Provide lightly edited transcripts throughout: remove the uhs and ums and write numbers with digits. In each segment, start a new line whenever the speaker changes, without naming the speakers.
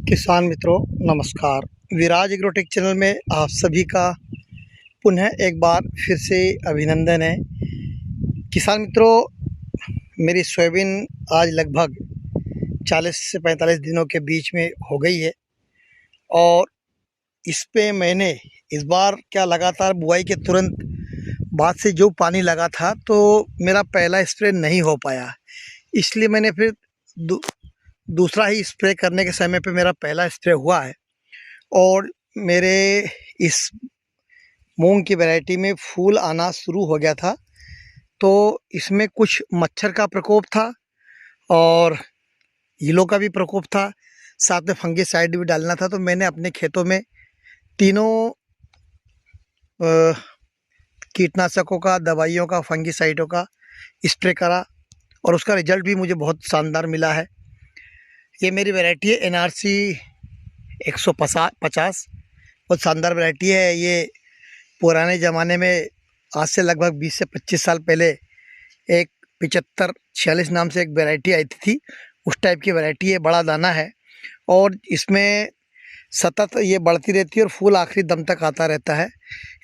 किसान मित्रों नमस्कार। विराज एग्रोटेक चैनल में आप सभी का पुनः एक बार फिर से अभिनंदन है। किसान मित्रों, मेरी सोयाबीन आज लगभग 40 से 45 दिनों के बीच में हो गई है और इस पे मैंने इस बार क्या लगातार बुआई के तुरंत बाद से जो पानी लगा था तो मेरा पहला स्प्रे नहीं हो पाया, इसलिए मैंने फिर दूसरा ही स्प्रे करने के समय पे मेरा पहला स्प्रे हुआ है। और मेरे इस मूंग की वैरायटी में फूल आना शुरू हो गया था, तो इसमें कुछ मच्छर का प्रकोप था और हीलों का भी प्रकोप था, साथ में फंगिसाइड भी डालना था। तो मैंने अपने खेतों में तीनों कीटनाशकों का, दवाइयों का, फंगिसाइडों का स्प्रे करा और उसका रिजल्ट भी मुझे बहुत शानदार मिला है। ये मेरी वैरायटी है NRC 150, बहुत शानदार वैरायटी है। ये पुराने ज़माने में आज से लगभग 20 से 25 साल पहले एक 7546 नाम से एक वैरायटी आई थी, उस टाइप की वैरायटी है। बड़ा दाना है और इसमें सतत ये बढ़ती रहती है और फूल आखिरी दम तक आता रहता है।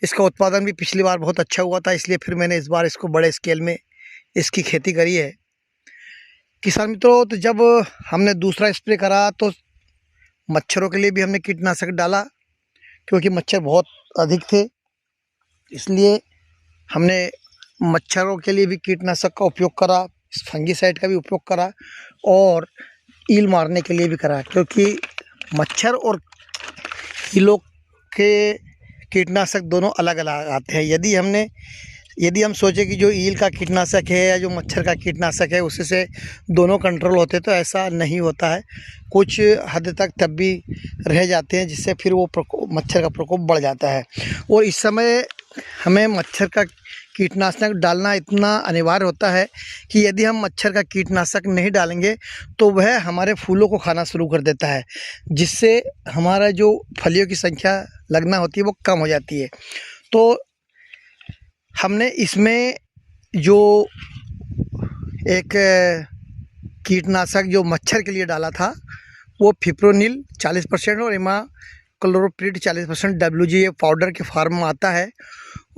इसका उत्पादन भी पिछली बार बहुत अच्छा हुआ था, इसलिए फिर मैंने इस बार इसको बड़े स्केल में इसकी खेती करी है। किसान मित्रों, तो जब हमने दूसरा स्प्रे करा तो मच्छरों के लिए भी हमने कीटनाशक डाला, क्योंकि मच्छर बहुत अधिक थे, इसलिए हमने मच्छरों के लिए भी कीटनाशक का उपयोग करा, फंगिसाइड का भी उपयोग करा और ईल मारने के लिए भी करा, क्योंकि मच्छर और कीलों के कीटनाशक दोनों अलग अलग आते हैं। यदि हम सोचें कि जो ईल का कीटनाशक है या जो मच्छर का कीटनाशक है उससे से दोनों कंट्रोल होते, तो ऐसा नहीं होता है। कुछ हद तक तब भी रह जाते हैं, जिससे फिर वो मच्छर का प्रकोप बढ़ जाता है। और इस समय हमें मच्छर का कीटनाशक डालना इतना अनिवार्य होता है कि यदि हम मच्छर का कीटनाशक नहीं डालेंगे तो वह हमारे फूलों को खाना शुरू कर देता है, जिससे हमारा जो फलियों की संख्या लगना होती है वो कम हो जाती है। तो हमने इसमें जो एक कीटनाशक जो मच्छर के लिए डाला था वो फिप्रोनिल 40% और इमाक्लोप्रिड 40% WG पाउडर के फॉर्म में आता है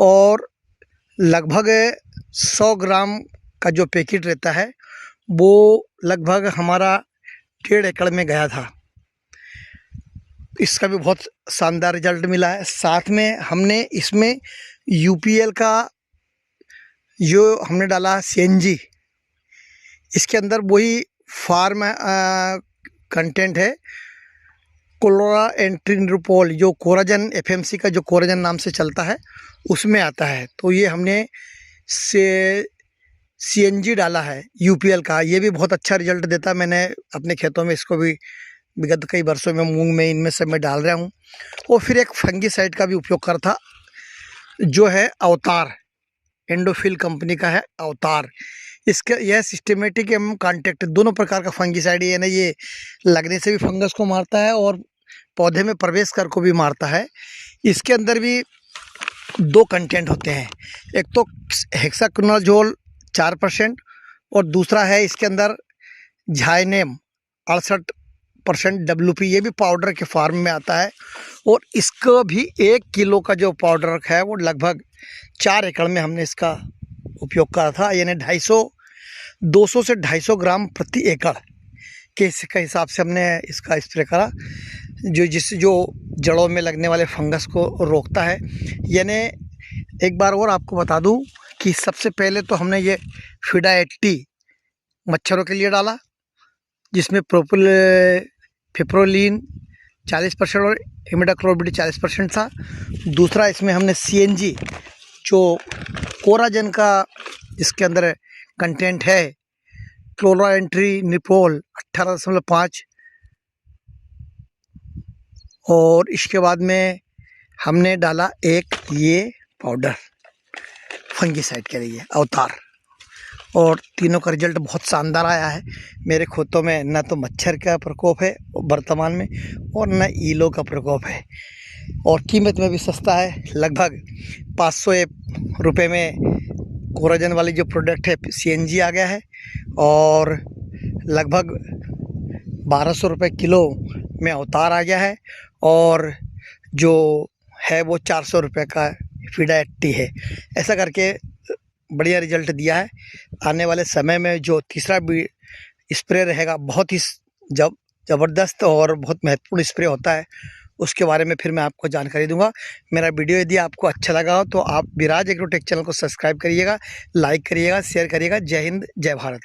और लगभग 100 ग्राम का जो पैकेट रहता है वो लगभग हमारा 1.5 एकड़ में गया था। इसका भी बहुत शानदार रिजल्ट मिला है। साथ में हमने इसमें UPL का जो हमने डाला CNG, इसके अंदर वही फार्म कंटेंट है क्लोराएंट्रिनोपोल, जो कोराजन FMC का जो कोराजन नाम से चलता है उसमें आता है। तो ये हमने CNG डाला है UPL का, ये भी बहुत अच्छा रिजल्ट देता है। मैंने अपने खेतों में इसको भी विगत कई वर्षों में मूंग में इनमें सब मैं डाल रहा हूँ। और फिर एक फंगिसाइड का भी उपयोग करता, जो है अवतार, एंडोफिल कंपनी का है अवतार। इसका यह सिस्टमेटिक एवं कॉन्टैक्ट दोनों प्रकार का फंगिसाइड है ना, ये लगने से भी फंगस को मारता है और पौधे में प्रवेश कर को भी मारता है। इसके अंदर भी 2 कंटेंट होते हैं, एक तो हेक्साकोनाजोल 4% और दूसरा है इसके अंदर झाइनेम 68% WP, ये भी पाउडर के फॉर्म में आता है। और इसका भी 1 किलो का जो पाउडर रखा है वो लगभग 4 एकड़ में हमने इसका उपयोग करा था, यानी 200 से 250 ग्राम प्रति एकड़ के हिसाब से हमने इसका स्प्रे करा, जिससे जो जड़ों में लगने वाले फंगस को रोकता है। यानी एक बार और आपको बता दूं कि सबसे पहले तो हमने ये फिडा 80 मच्छरों के लिए डाला, जिसमें फिप्रोलिन 40% और इमिडाक्लोप्रिड 40% था। दूसरा इसमें हमने CNG जो कोराजन का इसके अंदर कंटेंट है, क्लोराएंट्रिनोपोल 18.5, और इसके बाद में हमने डाला एक ये पाउडर फंगिसाइड के लिए अवतार, और तीनों का रिजल्ट बहुत शानदार आया है। मेरे खेतों में न तो मच्छर का प्रकोप है वर्तमान में और न ईलों का प्रकोप है, और कीमत में भी सस्ता है। लगभग 500 रुपये में कोराजन वाली जो प्रोडक्ट है CNG आ गया है और लगभग 1200 रुपये किलो में अवतार आ गया है और जो है वो 400 रुपये का फीडा 80 है। ऐसा करके बढ़िया रिजल्ट दिया है। आने वाले समय में जो तीसरा स्प्रे रहेगा, बहुत ही ज़बरदस्त और बहुत महत्वपूर्ण स्प्रे होता है, उसके बारे में फिर मैं आपको जानकारी दूंगा। मेरा वीडियो यदि आपको अच्छा लगा हो तो आप विराज एग्रोटेक चैनल को सब्सक्राइब करिएगा, लाइक करिएगा, शेयर करिएगा। जय हिंद, जय भारत।